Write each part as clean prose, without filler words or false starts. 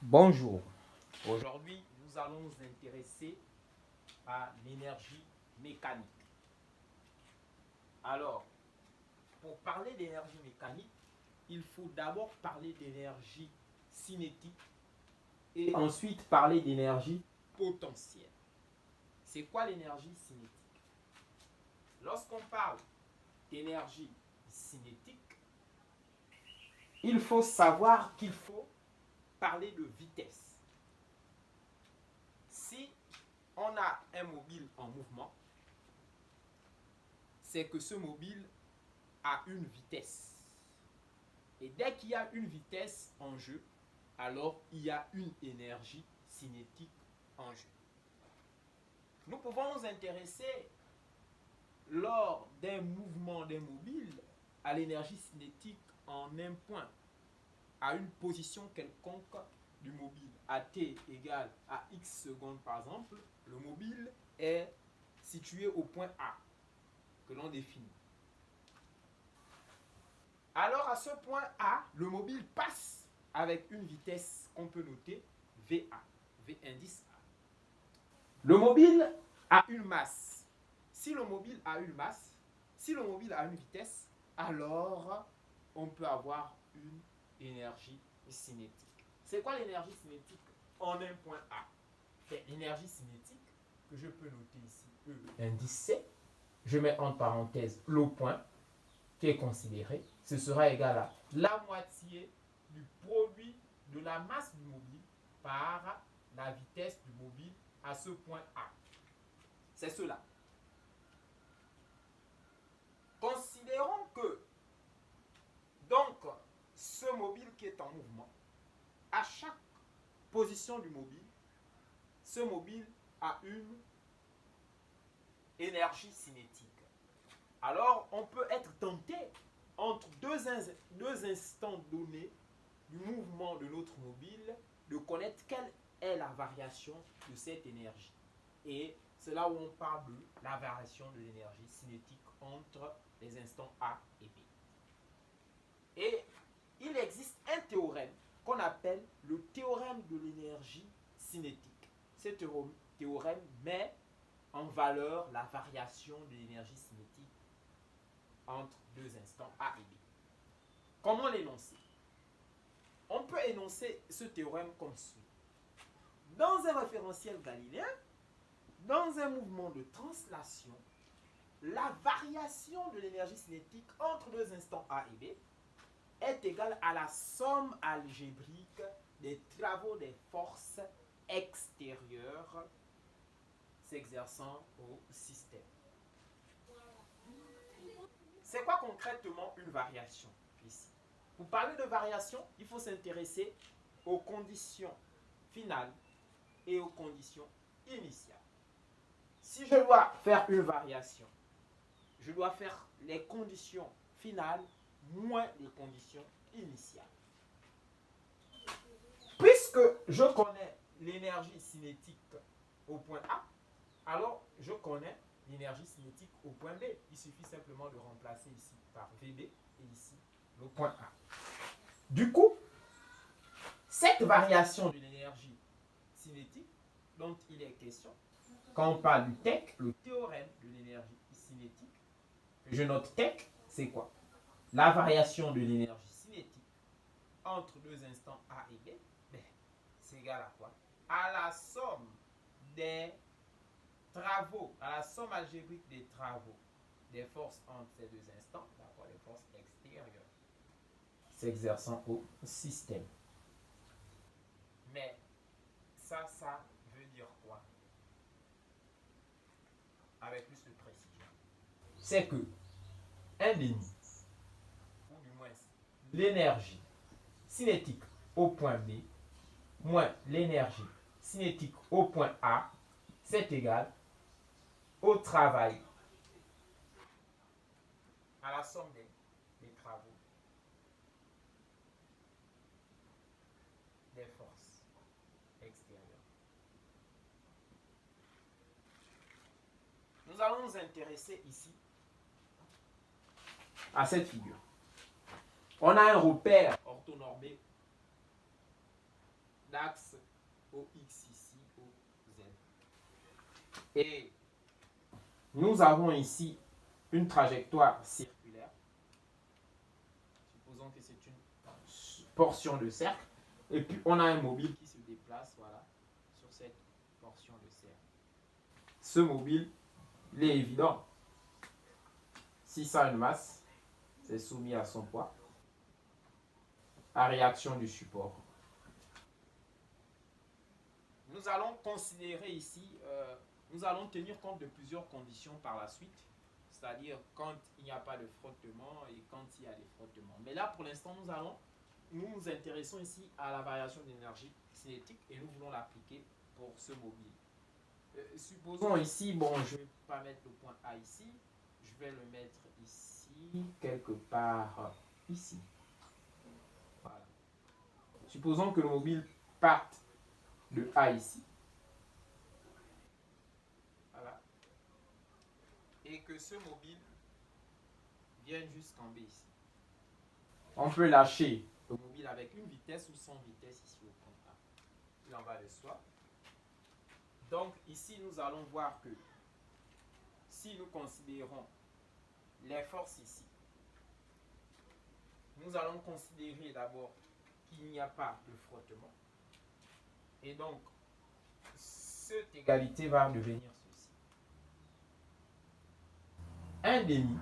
Bonjour. Aujourd'hui, nous allons nous intéresser à l'énergie mécanique. Alors, pour parler d'énergie mécanique, il faut d'abord parler d'énergie cinétique et ensuite parler d'énergie potentielle. C'est quoi l'énergie cinétique? Lorsqu'on parle d'énergie cinétique, il faut savoir qu'il faut parler de vitesse. Si on a un mobile en mouvement, c'est que ce mobile a une vitesse. Et dès qu'il y a une vitesse en jeu, alors il y a une énergie cinétique en jeu. Nous pouvons nous intéresser lors d'un mouvement d'un mobile à l'énergie cinétique en un point, à une position quelconque du mobile. À t égale à x secondes par exemple, le mobile est situé au point A que l'on définit. Alors à ce point A, le mobile passe avec une vitesse qu'on peut noter VA, V indice A. Le mobile a une masse. Si le mobile a une masse, si le mobile a une vitesse, alors on peut avoir une énergie cinétique. C'est quoi l'énergie cinétique en un point A? C'est l'énergie cinétique que je peux noter ici, E indice C. Je mets en parenthèse le point qui est considéré. Ce sera égal à la moitié du produit de la masse du mobile par la vitesse du mobile à ce point A. C'est cela. Considérons que donc ce mobile qui est en mouvement, à chaque position du mobile, ce mobile a une énergie cinétique. Alors on peut être tenté entre deux instants donnés du mouvement de notre mobile de connaître quelle est la variation de cette énergie. Et c'est là où on parle de la variation de l'énergie cinétique entre les instants A et B. Et il existe un théorème qu'on appelle le théorème de l'énergie cinétique. Ce théorème met en valeur la variation de l'énergie cinétique entre deux instants A et B. Comment l'énoncer? On peut énoncer ce théorème comme suit. Dans un référentiel galiléen, dans un mouvement de translation, la variation de l'énergie cinétique entre deux instants A et B est égale à la somme algébrique des travaux des forces extérieures s'exerçant au système. C'est quoi concrètement une variation ici? Pour parler de variation, il faut s'intéresser aux conditions finales et aux conditions initiales. Si je dois faire une variation, je dois faire les conditions finales moins les conditions initiales. Puisque je connais l'énergie cinétique au point A, alors je connais l'énergie cinétique au point B. Il suffit simplement de remplacer ici par VB et ici le point A. Du coup, cette variation de l'énergie cinétique dont il est question, quand on parle du TEC, le théorème de l'énergie cinétique, je note TEC, c'est quoi? La variation de l'énergie cinétique entre deux instants A et B, c'est égal à quoi? À la somme des travaux, à la somme algébrique des travaux des forces entre ces deux instants, d'accord, les forces extérieures s'exerçant au système. Mais ça veut dire quoi? Avec plus de précision. C'est que un demi, ou du moins l'énergie cinétique au point B, moins l'énergie cinétique au point A, c'est égal au travail, à la somme des travaux des forces extérieures. Nous allons nous intéresser ici à cette figure. On a un repère orthonormé d'axe OX ici, OZ. Et nous avons ici une trajectoire circulaire. Supposons que c'est une portion de cercle. Et puis on a un mobile qui se déplace, voilà, sur cette portion de cercle. Ce mobile, il est évident. Si ça a une masse, c'est soumis à son poids, à réaction du support. Nous allons considérer ici, nous allons tenir compte de plusieurs conditions par la suite, c'est-à-dire quand il n'y a pas de frottement et quand il y a des frottements. Mais là, pour l'instant, nous nous intéressons ici à la variation d'énergie cinétique et nous voulons l'appliquer pour ce mobile. Supposons ici, bon, je ne vais pas mettre le point A ici, je vais le mettre ici, quelque part ici. Voilà. Supposons que le mobile parte de A ici. Voilà. Et que ce mobile vienne jusqu'en B ici. On peut lâcher le mobile avec une vitesse ou sans vitesse ici au point A. Il en va de soi. Donc ici, nous allons voir que si nous considérons les forces ici, nous allons considérer d'abord qu'il n'y a pas de frottement. Et donc, cette égalité va devenir ceci. 1 demi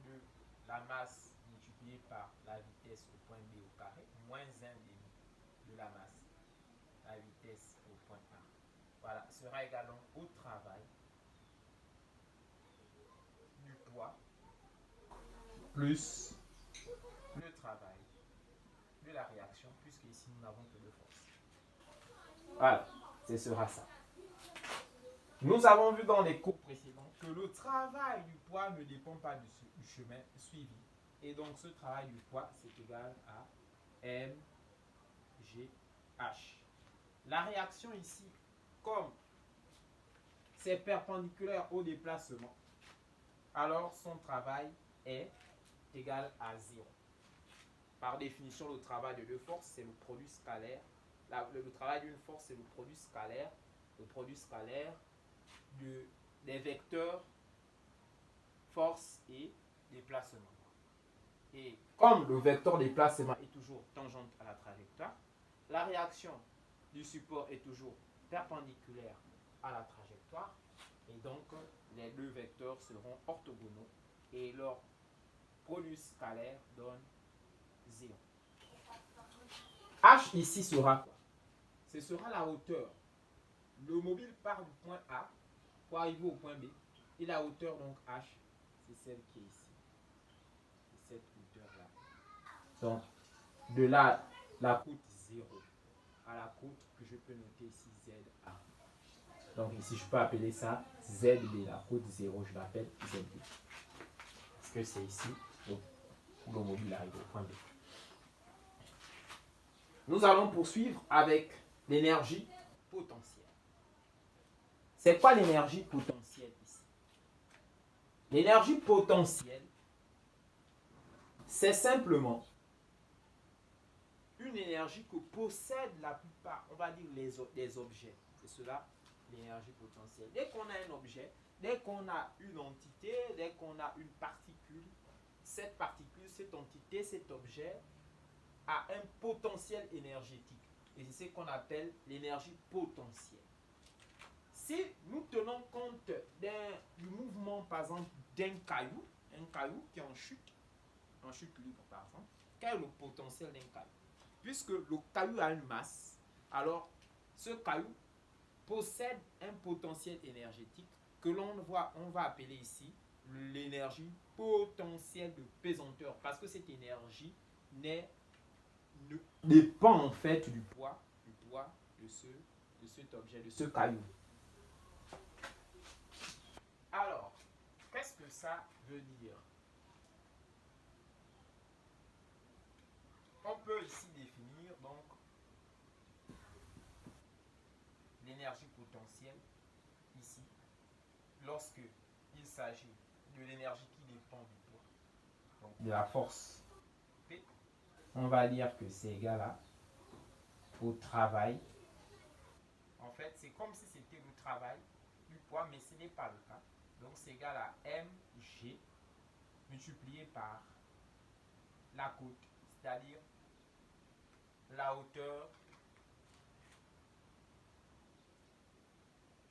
de la masse multipliée par la vitesse au point B au carré, moins 1 demi de la masse, la vitesse au point A. Voilà, sera égal donc au travail du poids plus le travail de la réaction, puisque ici nous n'avons que deux forces. Voilà, ce sera ça. Nous avons vu dans les cours précédents que le travail du poids ne dépend pas du chemin suivi. Et donc ce travail du poids, c'est égal à mgh. La réaction ici, comme c'est perpendiculaire au déplacement, alors son travail est égal à 0. Par définition, le travail de deux forces, c'est le produit scalaire. Le travail d'une force, c'est le produit scalaire. Le produit scalaire des vecteurs force et déplacement. Et comme le vecteur déplacement est toujours tangente à la trajectoire, la réaction du support est toujours perpendiculaire à la trajectoire, et donc les deux vecteurs seront orthogonaux et leur produit scalaire donne 0. H ici sera quoi? Ce sera la hauteur. Le mobile part du point A pour arriver au point B, et la hauteur donc H, c'est celle qui est ici. C'est cette hauteur-là. Donc, de là, la courbe 0 à la courbe que je peux noter ici ZA. Donc ici, je peux appeler ça ZB. La courbe 0, je l'appelle ZB. Parce que c'est ici où le mobile arrive au point B. Nous allons poursuivre avec l'énergie potentielle. C'est quoi l'énergie potentielle ici? L'énergie potentielle, c'est simplement une énergie que possèdent la plupart, on va dire, les objets. C'est cela, l'énergie potentielle. Dès qu'on a un objet, dès qu'on a une entité, dès qu'on a une particule, cette entité, cet objet a un potentiel énergétique. Et c'est ce qu'on appelle l'énergie potentielle. Si nous tenons compte du mouvement, par exemple, d'un caillou qui est en chute libre, par exemple, quel est le potentiel d'un caillou? Puisque le caillou a une masse, alors ce caillou possède un potentiel énergétique que on va appeler ici l'énergie potentielle de pesanteur, parce que cette énergie ne dépend en fait du poids de cet objet, de ce caillou. Alors, qu'est-ce que ça veut dire? On peut ici définir donc l'énergie potentielle ici, lorsque il s'agit de l'énergie qui dépend du poids, donc de la force P, on va dire que c'est égal à au travail. En fait, c'est comme si c'était le travail du poids, mais ce n'est pas le cas. Donc, c'est égal à mg multiplié par la côte, c'est-à-dire la hauteur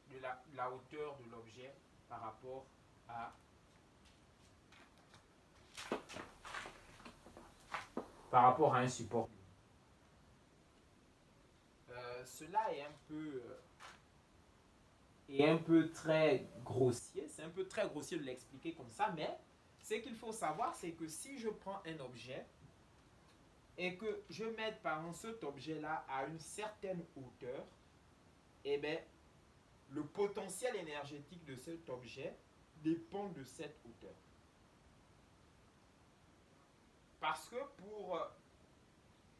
de la hauteur de l'objet par rapport à un support. Cela est un peu très grossier. C'est un peu très grossier de l'expliquer comme ça, mais ce qu'il faut savoir, c'est que si je prends un objet et que je mette par exemple cet objet-là à une certaine hauteur, eh bien, le potentiel énergétique de cet objet dépend de cette hauteur. Parce que pour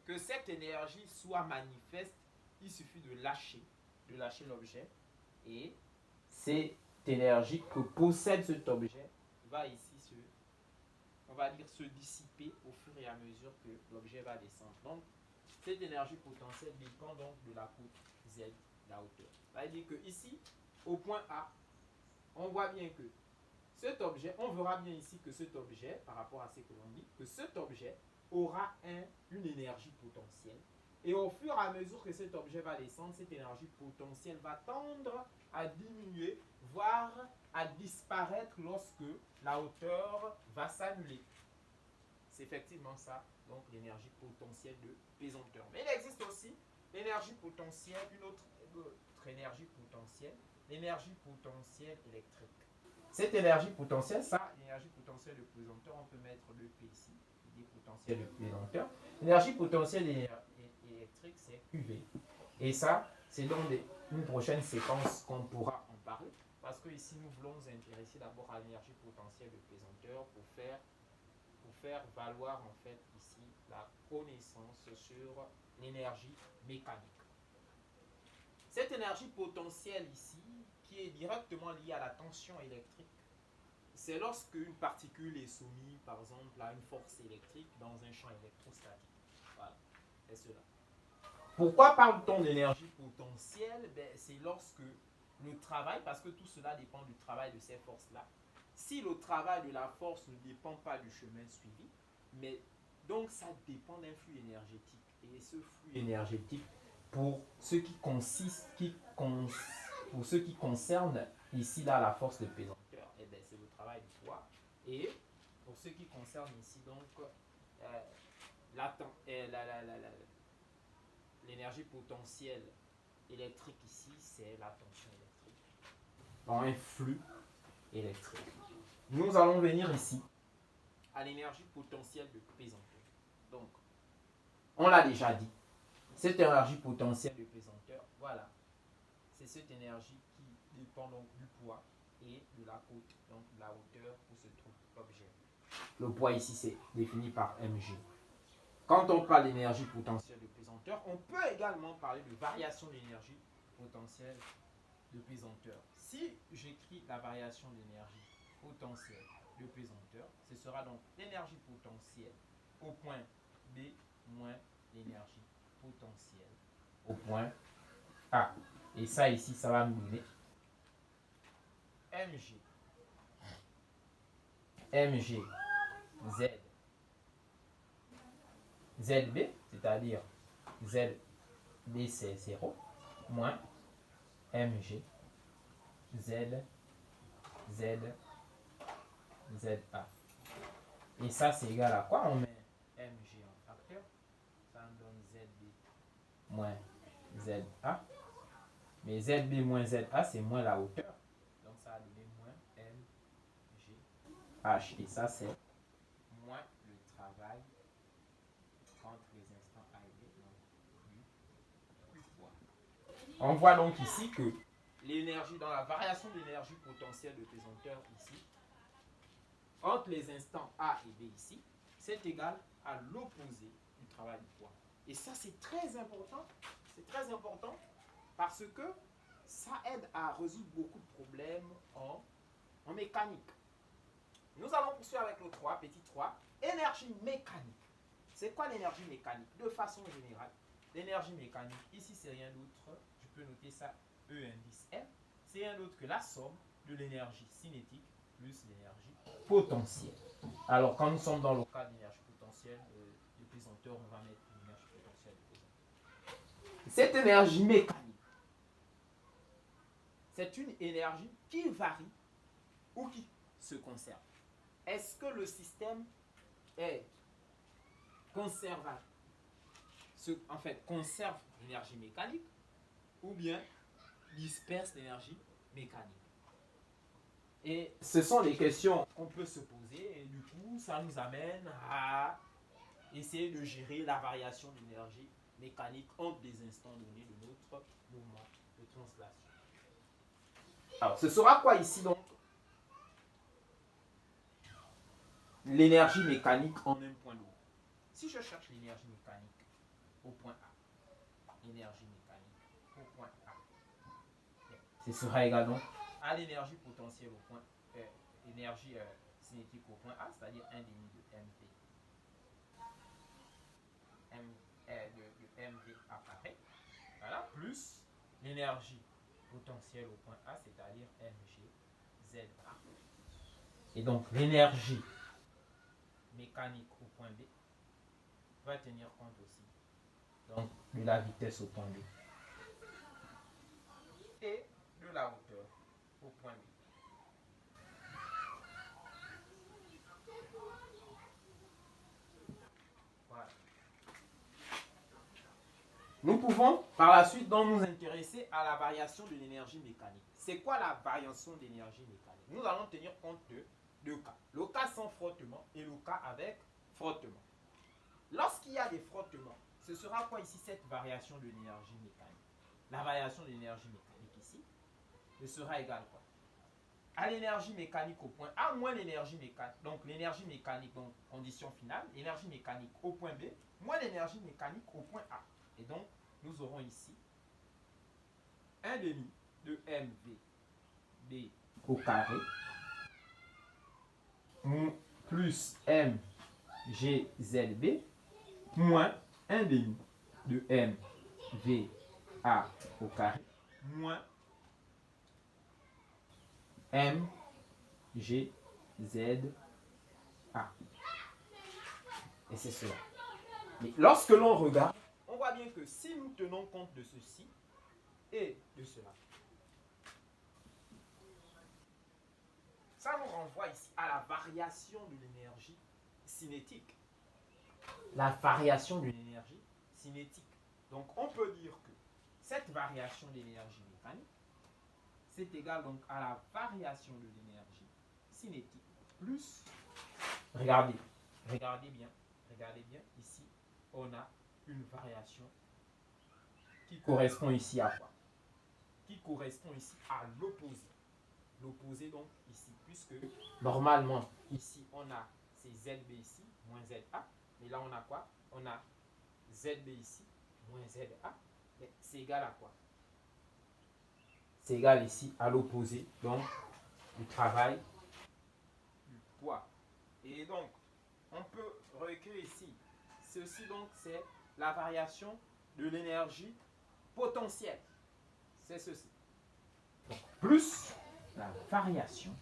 que cette énergie soit manifeste, il suffit de lâcher l'objet, et cette énergie que possède cet objet va ici se dissiper au fur et à mesure que l'objet va descendre. Donc, cette énergie potentielle dépend donc de la courbe Z, la hauteur. Ça veut dire que ici, au point A, on voit bien que cet objet, on verra bien ici que cet objet, par rapport à ce que l'on dit, que cet objet aura une énergie potentielle. Et au fur et à mesure que cet objet va descendre, cette énergie potentielle va tendre à diminuer, voire à disparaître lorsque la hauteur va s'annuler. C'est effectivement ça, donc l'énergie potentielle de pesanteur. Mais il existe aussi l'énergie potentielle, une autre énergie potentielle, l'énergie potentielle électrique. Cette énergie potentielle, ça, l'énergie potentielle de pesanteur, on peut mettre le P ici, l'idée potentielle de pesanteur. L'énergie potentielle électrique, c'est UV. Et ça, c'est dans une prochaine séquence qu'on pourra en parler, parce que ici, nous voulons nous intéresser d'abord à l'énergie potentielle de pesanteur pour faire valoir en fait ici la connaissance sur l'énergie mécanique. Cette énergie potentielle ici, qui est directement liée à la tension électrique, c'est lorsque une particule est soumise, par exemple, à une force électrique dans un champ électrostatique. Voilà, c'est cela. Pourquoi parle-t-on d'énergie potentielle? C'est lorsque le travail, parce que tout cela dépend du travail de ces forces-là. Si le travail de la force ne dépend pas du chemin suivi, mais donc ça dépend d'un flux énergétique. Et ce flux énergétique, pour ce qui concerne ici là la force de pesanteur, c'est le travail du poids. Et pour ce qui concerne ici donc l'énergie potentielle électrique ici, c'est la tension électrique dans un flux électrique. Nous allons venir ici à l'énergie potentielle de pesanteur. Donc, on l'a déjà dit, cette énergie potentielle de pesanteur, voilà, c'est cette énergie qui dépend donc du poids et de la côte, donc de la hauteur où se trouve l'objet. Le poids ici, c'est défini par mg. Quand on parle d'énergie potentielle de pesanteur, on peut également parler de variation d'énergie potentielle de pesanteur. Si j'écris la variation d'énergie potentielle de pesanteur, ce sera donc l'énergie potentielle au point B moins l'énergie potentielle au point A. Et ça ici, ça va nous donner mg z zb, c'est-à-dire zb c'est 0, moins mg z za. Et ça, c'est égal à quoi? On met mg en facteur, ça nous donne zb moins za. Mais zb moins za, c'est moins la hauteur. Donc ça va donner moins mgh. Et ça, c'est moins le travail entre les instants A et B, donc du poids. On voit donc ici que l'énergie, dans la variation d'énergie potentielle de pesanteur ici, entre les instants A et B ici, c'est égal à l'opposé du travail du poids. Et ça, c'est très important. C'est très important parce que ça aide à résoudre beaucoup de problèmes en mécanique. Nous allons poursuivre avec le 3, petit 3, énergie mécanique. C'est quoi l'énergie mécanique? De façon générale, l'énergie mécanique, ici c'est rien d'autre, je peux noter ça E indice M, c'est rien d'autre que la somme de l'énergie cinétique plus l'énergie potentielle. Alors quand nous sommes dans le cas d'énergie potentielle de pesanteur, on va mettre l'énergie potentielle de pesanteur. Cette énergie mécanique, c'est une énergie qui varie ou qui se conserve. Est-ce que le système est conservateur, en fait conserve l'énergie mécanique ou bien disperse l'énergie mécanique? Et ce sont les questions qu'on peut se poser et du coup ça nous amène à essayer de gérer la variation d'énergie mécanique entre des instants donnés de notre mouvement de translation. Alors ce sera quoi ici donc? L'énergie mécanique en un point d'eau. Si je cherche l'énergie mécanique au point A, l'énergie mécanique au point A, ce sera égal donc à l'énergie potentielle au point énergie cinétique au point A, c'est-à-dire 1,5 de mv. De mv apparaît, voilà, plus l'énergie potentielle au point A, c'est-à-dire mgza. Et donc l'énergie mécanique au point B va tenir compte aussi donc de la vitesse au point B et de la hauteur au point B. Voilà. Nous pouvons par la suite donc nous intéresser à la variation de l'énergie mécanique. C'est quoi la variation d'énergie mécanique? Nous allons tenir compte de deux cas. Le cas sans frottement et le cas avec frottement. Lorsqu'il y a des frottements, ce sera quoi ici cette variation de l'énergie mécanique? La variation de l'énergie mécanique ici, ce sera égal quoi? À l'énergie mécanique au point A moins l'énergie mécanique. Donc l'énergie mécanique, donc condition finale, l'énergie mécanique au point B moins l'énergie mécanique au point A. Et donc nous aurons ici 1,5 de mv b au carré plus mgzb moins 1,5 de mva au carré moins mgza. Et c'est cela. Mais lorsque l'on regarde, on voit bien que si nous tenons compte de ceci et de cela, ça nous renvoie ici à la variation de l'énergie cinétique. La variation de l'énergie cinétique. Donc on peut dire que cette variation de l'énergie mécanique, c'est égal donc à la variation de l'énergie cinétique plus, regardez bien, ici on a une variation qui correspond ici à quoi? Qui correspond ici à l'opposé. L'opposé donc ici, puisque normalement ici on a c'est ZB ici moins ZA, mais là on a quoi? On a ZB ici moins ZA, c'est égal à quoi? C'est égal ici à l'opposé donc du travail du poids. Et donc on peut réécrire ici ceci, donc c'est la variation de l'énergie potentielle, c'est ceci. Donc, plus la variation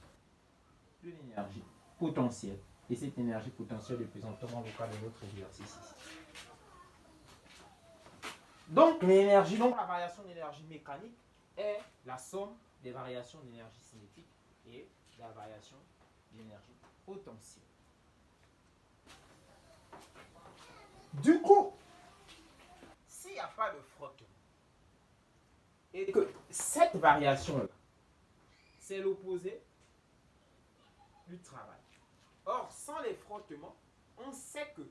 de l'énergie potentielle. Et cette énergie potentielle représentera le cas de notre exercice ici. Donc l'énergie, donc la variation d'énergie mécanique est la somme des variations d'énergie cinétique et la variation d'énergie potentielle. Du coup, s'il n'y a pas de frottement et que cette variation-là, c'est l'opposé du travail. Or, sans les frottements, on sait que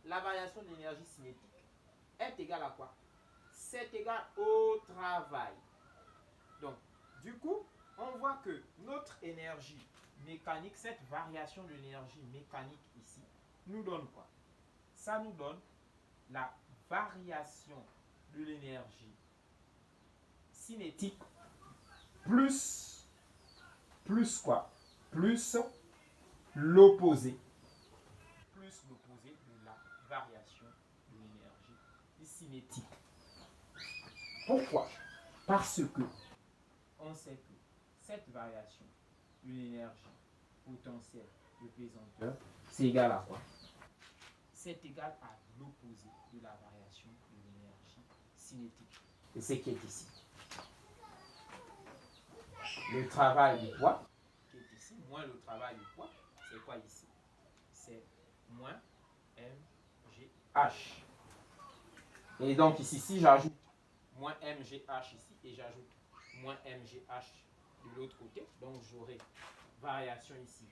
la variation de l'énergie cinétique est égale à quoi? C'est égal au travail. Donc, du coup, on voit que notre énergie mécanique, cette variation de l'énergie mécanique ici, nous donne quoi? Ça nous donne la variation de l'énergie cinétique plus quoi? Plus l'opposé de la variation de l'énergie cinétique. Pourquoi? Parce que on sait que cette variation de l'énergie potentielle de pesanteur, c'est égal à quoi? C'est égal à l'opposé de la variation de l'énergie cinétique. Et c'est ce qui est ici. Le travail du poids, qui est ici, moins le travail du poids, c'est quoi ici? C'est moins mgh. Et donc ici, si j'ajoute moins mgh ici et j'ajoute moins mgh de l'autre côté, donc j'aurai variation ici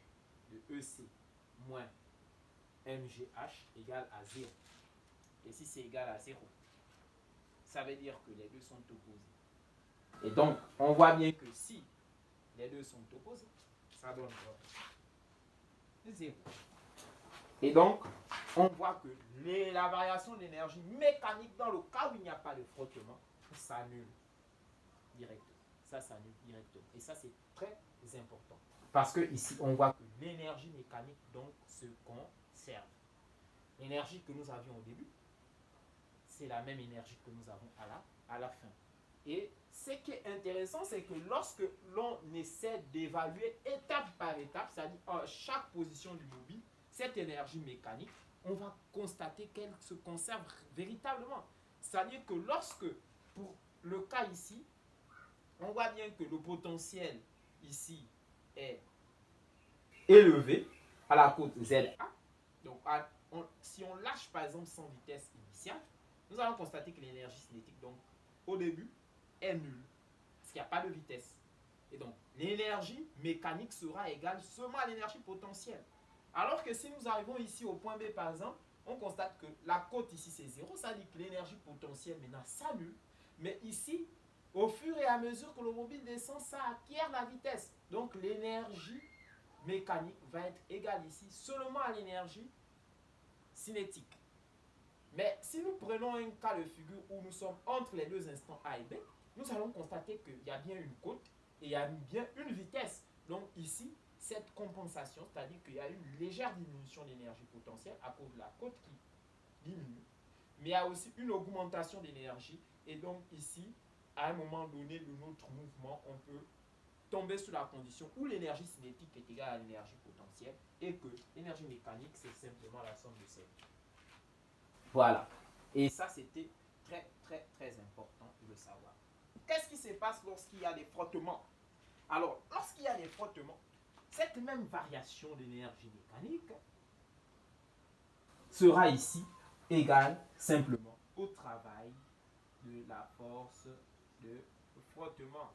de EC moins mgh égale à 0. Et si c'est égal à 0, ça veut dire que les deux sont opposés. Et donc, on voit bien que si les deux sont opposés, ça donne 0. Et donc, on voit que la variation d'énergie mécanique, dans le cas où il n'y a pas de frottement, s'annule directement. Ça s'annule directement. Et ça, c'est très important. Parce que ici, on voit que l'énergie mécanique, donc, se conserve. L'énergie que nous avions au début, c'est la même énergie que nous avons à la fin. Et ce qui est intéressant, c'est que lorsque l'on essaie d'évaluer étape par étape, c'est-à-dire à chaque position du mobile, cette énergie mécanique, on va constater qu'elle se conserve véritablement. C'est-à-dire que lorsque, pour le cas ici, on voit bien que le potentiel ici est élevé à la cote ZA. Donc, si on lâche par exemple sans vitesse initiale, nous allons constater que l'énergie cinétique, donc au début, est nulle. Parce qu'il n'y a pas de vitesse. Et donc, l'énergie mécanique sera égale seulement à l'énergie potentielle. Alors que si nous arrivons ici au point B, par exemple, on constate que la cote ici, c'est 0. Ça dit que l'énergie potentielle maintenant s'annule. Mais ici, au fur et à mesure que le mobile descend, ça acquiert la vitesse. Donc, l'énergie mécanique va être égale ici seulement à l'énergie cinétique. Mais si nous prenons un cas de figure où nous sommes entre les deux instants A et B, nous allons constater qu'il y a bien une cote et il y a bien une vitesse. Donc ici, cette compensation, c'est-à-dire qu'il y a une légère diminution d'énergie potentielle à cause de la cote qui diminue, mais il y a aussi une augmentation d'énergie. Et donc ici, à un moment donné de notre mouvement, on peut tomber sous la condition où l'énergie cinétique est égale à l'énergie potentielle et que l'énergie mécanique, c'est simplement la somme de ces deux. Voilà. Et ça, c'était très, très, très important de le savoir. Qu'est-ce qui se passe lorsqu'il y a des frottements? Alors, lorsqu'il y a des frottements, cette même variation d'énergie mécanique sera ici égale simplement au travail de la force de frottement.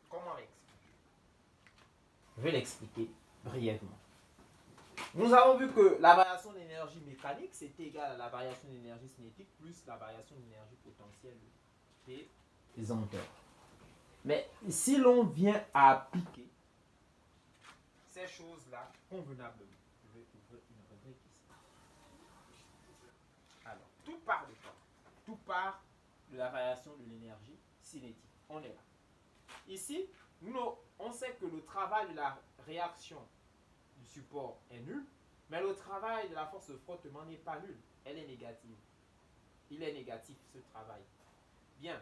Comment l'expliquer? Je vais l'expliquer brièvement. Nous avons vu que la variation d'énergie mécanique, c'est égal à la variation d'énergie cinétique plus la variation d'énergie potentielle de pesanteur. Mais si l'on vient à appliquer ces choses-là convenablement, je vais ouvrir une rubrique ici. Alors, tout part de quoi? Tout part de la variation de l'énergie cinétique. On est là. Ici, on sait que le travail de la réaction du support est nul, mais le travail de la force de frottement n'est pas nul. Elle est négative. Il est négatif, ce travail. Bien.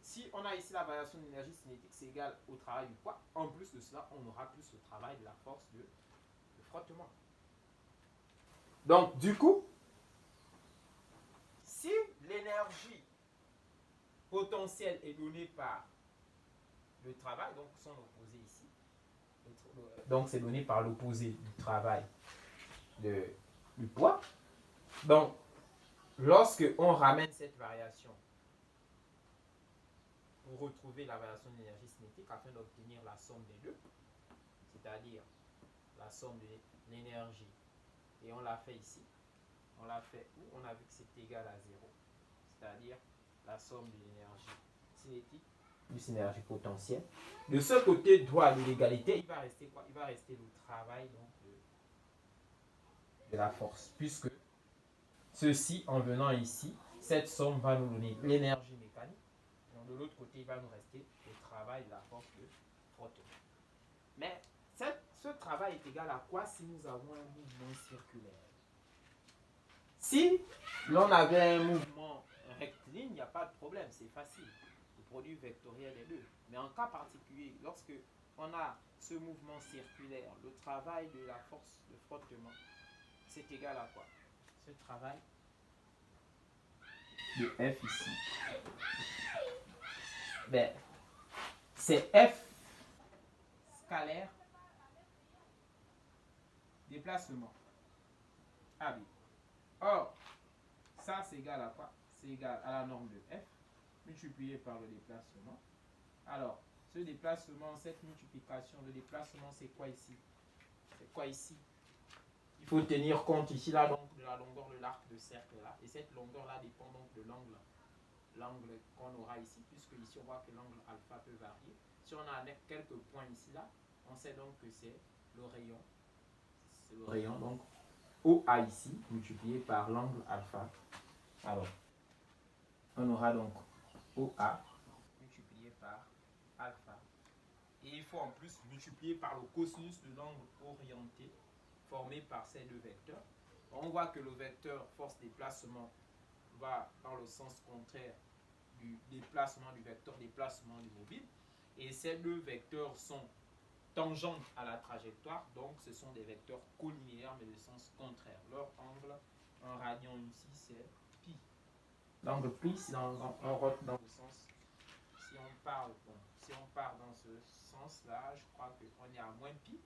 Si on a ici la variation d'énergie cinétique, c'est égal au travail du poids. En plus de cela, on aura plus le travail de la force de frottement. Donc, du coup, si l'énergie potentielle est donnée par le travail, donc son opposé ici, donc c'est donné par l'opposé du travail du poids. Donc, lorsque on ramène cette variation pour retrouver la variation de l'énergie cinétique afin d'obtenir la somme des deux, c'est-à-dire la somme de l'énergie, et on l'a fait ici, on l'a fait où on a vu que c'est égal à 0, c'est-à-dire la somme de l'énergie cinétique plus l'énergie potentielle. De ce côté droit de l'égalité, il va rester quoi? Il va rester le travail donc, de la force, puisque ceci, en venant ici, cette somme va nous donner l'énergie mécanique. Donc de l'autre côté, il va nous rester le travail de la force de frottement. Mais ce travail est égal à quoi si nous avons un mouvement circulaire? Si l'on avait un mouvement rectiligne, il n'y a pas de problème, c'est facile. Le produit vectoriel est 2. Mais en cas particulier, lorsque on a ce mouvement circulaire, le travail de la force de frottement, c'est égal à quoi? Ce travail de F ici, ben, c'est F scalaire déplacement AB. Or, ça c'est égal à quoi? C'est égal à la norme de F multiplié par le déplacement. Alors, ce déplacement, cette multiplication, le déplacement, c'est quoi ici? C'est quoi ici? Il faut tenir compte ici là, donc, de la longueur de l'arc de cercle là. Et cette longueur là dépend donc de l'angle qu'on aura ici, puisque ici on voit que l'angle alpha peut varier. Si on a quelques points ici là, on sait donc que c'est le rayon. C'est le rayon donc OA ici, multiplié par l'angle alpha. Alors, on aura donc OA multiplié par alpha. Et il faut en plus multiplier par le cosinus de l'angle orienté formé par ces deux vecteurs. On voit que le vecteur force déplacement va dans le sens contraire du déplacement du vecteur déplacement du mobile. Et ces deux vecteurs sont tangentes à la trajectoire, donc ce sont des vecteurs collinéaires mais de sens contraire. Leur angle en radian ici c'est pi. L'angle pi, si on rote dans le sens, si on part dans ce sens-là, je crois qu'on est à moins pi.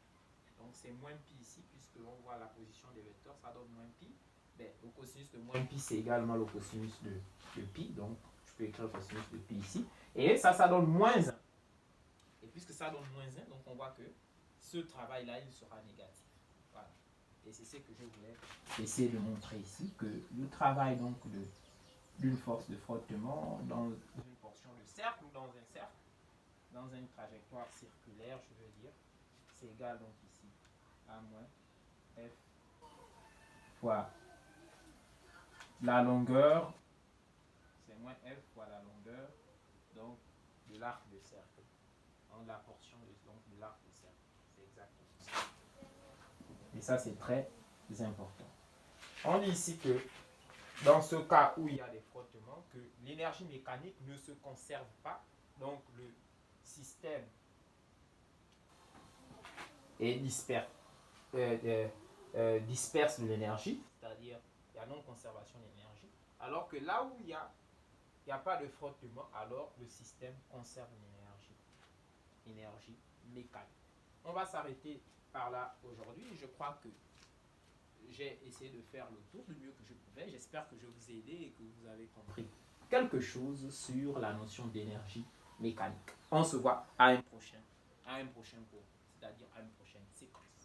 Donc c'est moins pi ici, puisque l'on voit la position des vecteurs, ça donne moins pi. Ben, le cosinus de moins pi, c'est également le cosinus de pi. Donc je peux écrire le cosinus de pi ici. Et ça donne moins 1. Et puisque ça donne moins 1, donc on voit que ce travail-là, il sera négatif. Voilà. Et c'est ce que je voulais essayer de montrer ici, que le travail donc d'une force de frottement dans une portion de cercle ou dans un cercle, dans une trajectoire circulaire, je veux dire, c'est égal donc ici à moins F fois la longueur, c'est moins F fois la longueur donc de l'arc de cercle, donc la portion de l'arc de cercle, c'est exactement ça. Et ça c'est très important. On dit ici que dans ce cas où il y a des frottements, que l'énergie mécanique ne se conserve pas, donc le système est disperse de l'énergie, c'est-à-dire il y a non-conservation d'énergie, alors que là où il n'y a pas de frottement, alors le système conserve l'énergie mécanique. On va s'arrêter par là aujourd'hui. Je crois que j'ai essayé de faire le tour du mieux que je pouvais. J'espère que je vous ai aidé et que vous avez compris quelque chose sur la notion d'énergie mécanique. On se voit à un prochain cours, c'est-à-dire à une prochaine séquence.